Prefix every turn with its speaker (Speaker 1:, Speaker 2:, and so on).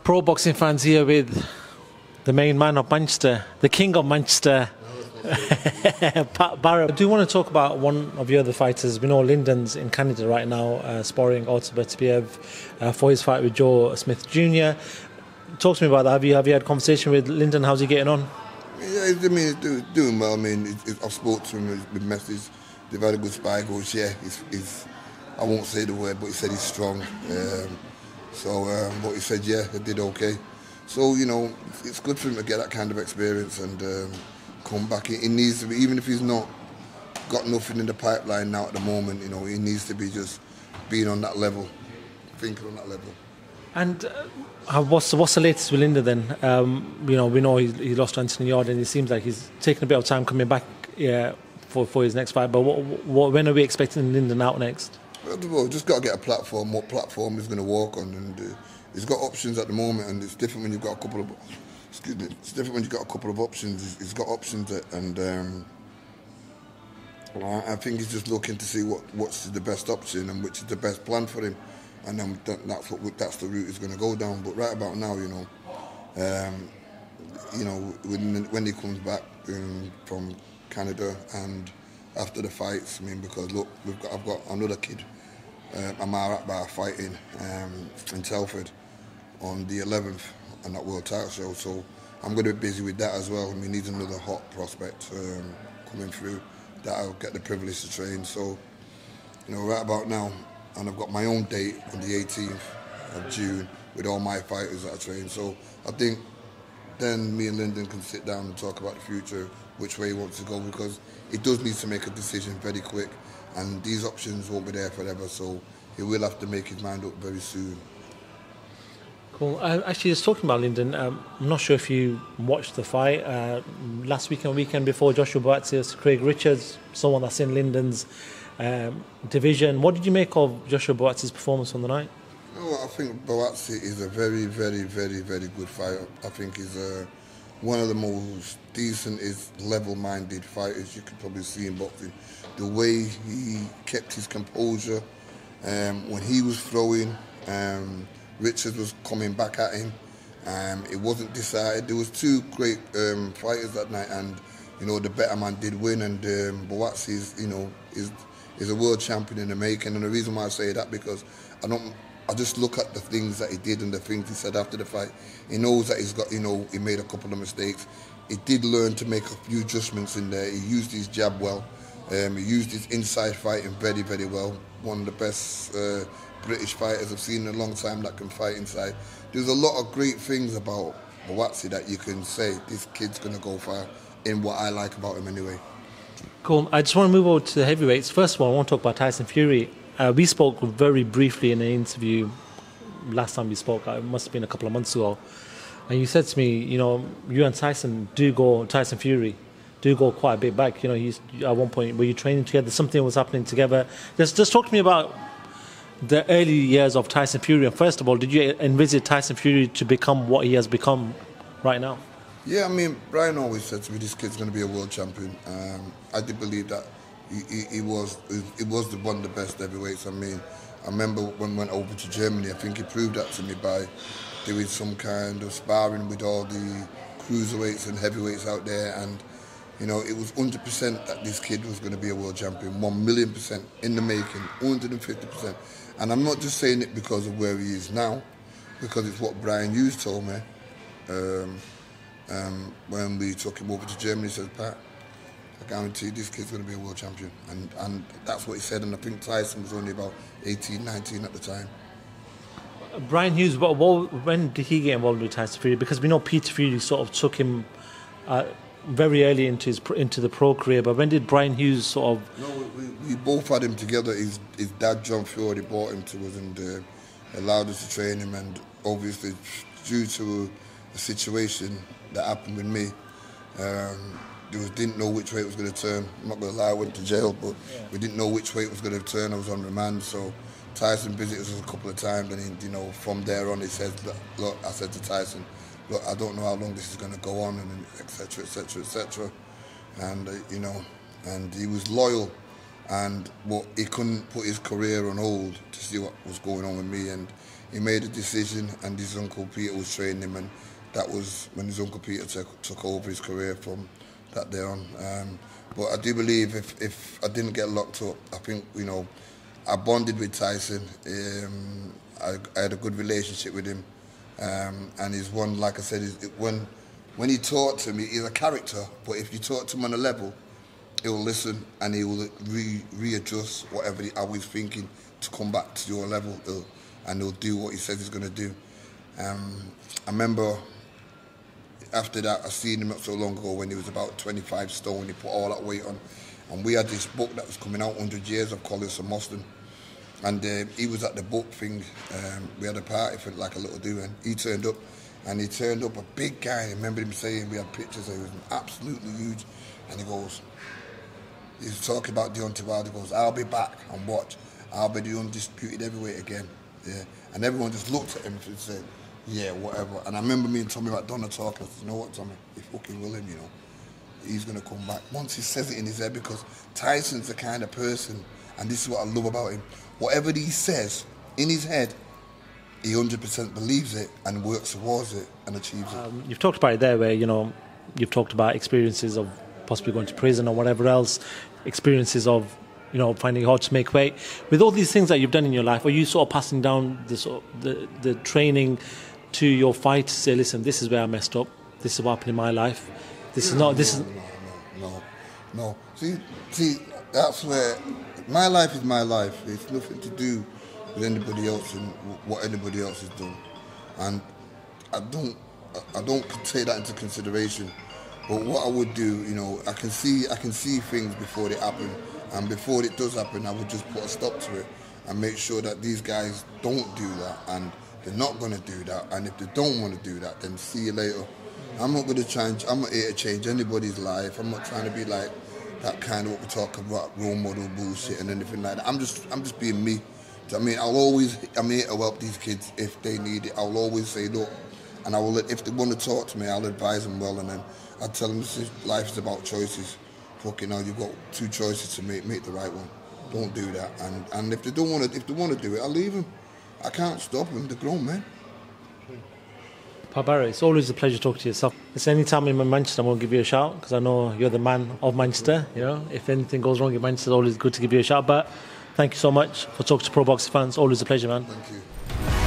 Speaker 1: Pro boxing fans here with the main man of Manchester, the king of Manchester, Pat Barrett. I do want to talk about one of your other fighters. We know Lyndons in Canada right now, sparring Artur Beterbiev for his fight with Joe Smith Jr. Talk to me about that. Have you had a conversation with Lyndon? How's he getting on?
Speaker 2: Yeah, I mean, he's doing well. I mean, I've spoken to him with messages. They've had a good spy. He goes, yeah, he's I won't say the word, but he said he's strong. But he said, yeah, I did okay. So, you know, it's good for him to get that kind of experience and come back. He needs to be, even if he's not got nothing in the pipeline now at the moment, you know, he needs to be just being on that level, thinking on that level.
Speaker 1: And what's the latest with Lyndon then? You know, we know he lost to Anthony Yarde, and it seems like he's taking a bit of time coming back for his next fight. But when are we expecting Lyndon out next?
Speaker 2: Well, just got to get a platform. What platform he's going to walk on, and he's got options at the moment, and it's different when you've got a couple of. Excuse me. It's different when you've got a couple of options. He's got options, and I think he's just looking to see what's the best option and which is the best plan for him, and then that's the route he's going to go down. But right about now, you know, when he comes back from Canada and after the fights, I mean, because look, I've got another kid, Amar Akbar, fighting in Telford on the 11th on that World Title Show, so I'm going to be busy with that as well. I mean, he's another hot prospect coming through that I'll get the privilege to train. So, you know, right about now, and I've got my own date on the 18th of June with all my fighters that I train. So I think then me and Lyndon can sit down and talk about the future, which way he wants to go, because he does need to make a decision very quick, and these options won't be there forever, so he will have to make his mind up very soon.
Speaker 1: Cool. Actually, just talking about Lyndon, I'm not sure if you watched the fight last weekend before Joshua Buatsi versus Craig Richards, someone that's in Lyndon's division. What did you make of Joshua Buatsi's performance on the night?
Speaker 2: Oh, I think Buatsi is a very, very, very, very good fighter. I think he's one of the most decent, level-minded fighters you could probably see in boxing. The way he kept his composure when he was throwing, Richards was coming back at him. It wasn't decided. There was two great fighters that night, and you know the better man did win. And Buatsi is a world champion in the making. And the reason why I say that because I just look at the things that he did and the things he said after the fight. He knows that he made a couple of mistakes. He did learn to make a few adjustments in there. He used his jab well. He used his inside fighting very, very well. One of the best British fighters I've seen in a long time that can fight inside. There's a lot of great things about Buatsi that you can say, this kid's going to go far, in what I like about him anyway.
Speaker 1: Cool. I just want to move over to the heavyweights. First of all, I want to talk about Tyson Fury. We spoke very briefly in an interview last time we spoke. It must have been a couple of months ago. And you said to me, you know, you and Tyson Fury do go quite a bit back. You know, at one point, were you training together? Something was happening together. Just talk to me about the early years of Tyson Fury. And first of all, did you envisage Tyson Fury to become what he has become right now?
Speaker 2: Yeah, I mean, Brian always said to me, this kid's going to be a world champion. I did believe that. He was one of the best heavyweights. I mean, I remember when we went over to Germany, I think he proved that to me by doing some kind of sparring with all the cruiserweights and heavyweights out there, and you know, it was 100% that this kid was going to be a world champion, 1,000,000% in the making, 150%. And I'm not just saying it because of where he is now, because it's what Brian Hughes told me when we took him over to Germany. He says, Pat, I guarantee this kid's going to be a world champion. And that's what he said. And I think Tyson was only about 18, 19 at the time.
Speaker 1: Brian Hughes, when did he get involved with Tyson Fury? Because we know Peter Fury sort of took him very early into the pro career. But when did Brian Hughes sort of...
Speaker 2: No, we both had him together. His dad, John Fury, brought him to us and allowed us to train him. And obviously, due to a situation that happened with me, didn't know which way it was going to turn. I'm not going to lie, I went to jail, but we didn't know which way it was going to turn. I was on remand, so Tyson visited us a couple of times, and he, from there on, he said, "Look," I said to Tyson, "Look, I don't know how long this is going to go on," and etc., etc., etc. And and he was loyal But he couldn't put his career on hold to see what was going on with me, and he made a decision, and his uncle Peter was training him, and that was when his uncle Peter took over his career from that day on. But I do believe if I didn't get locked up, I think, you know, I bonded with Tyson. I had a good relationship with him, and he's one, like I said, when he talked to me, he's a character, but if you talk to him on a level, he'll listen and he will readjust whatever how he's thinking to come back to your level, and he'll do what he says he's going to do. I remember after that, I seen him not so long ago when he was about 25 stone. He put all that weight on, and we had this book that was coming out, 100 Years of Collis and Mostyn, and he was at the book thing. We had a party for like a little do, and he turned up, a big guy. I remember him saying, we had pictures, he was absolutely huge, and he goes, he's talking about Deontay Wilder, he goes, I'll be back and watch, I'll be the undisputed heavyweight again. Yeah. And everyone just looked at him and said, yeah, whatever. And I remember me and Tommy McDonough talking, I said, you know what, Tommy, if fucking will him, you know, he's going to come back. Once he says it in his head, because Tyson's the kind of person, and this is what I love about him, whatever he says in his head, he 100% believes it and works towards it and achieves it.
Speaker 1: You've talked about it there where, you know, you've talked about experiences of possibly going to prison or whatever else, experiences of, you know, finding it hard to make weight. With all these things that you've done in your life, are you sort of passing down the training to your fight to say, listen, this is where I messed up, this is what happened in my life,
Speaker 2: No. See, that's where my life is my life. It's nothing to do with anybody else and what anybody else has done, and I don't take that into consideration. But what I would do, you know, I can see things before they happen, and before it does happen, I would just put a stop to it and make sure that these guys don't do that, and they're not going to do that. And if they don't want to do that, then see you later. I'm not going to change. I'm not here to change anybody's life. I'm not trying to be like that kind of what we talk about, role model bullshit and anything like that. I'm just being me. I mean, I'm here to help these kids if they need it. I'll always say, look, and I will, if they want to talk to me, I'll advise them well, and then I'll tell them life is about choices. Fucking hell, you've got two choices to make the right one. Don't do that. And if they don't want to, if they want to do it, I'll leave them. I can't stop them. They're grown men.
Speaker 1: Pat Barrett, it's always a pleasure talking to yourself. It's any time I'm in Manchester, I'm going to give you a shout, because I know you're the man of Manchester. You know, if anything goes wrong in Manchester, it's always good to give you a shout. But thank you so much for talking to Pro Boxing fans. Always a pleasure, man.
Speaker 2: Thank you.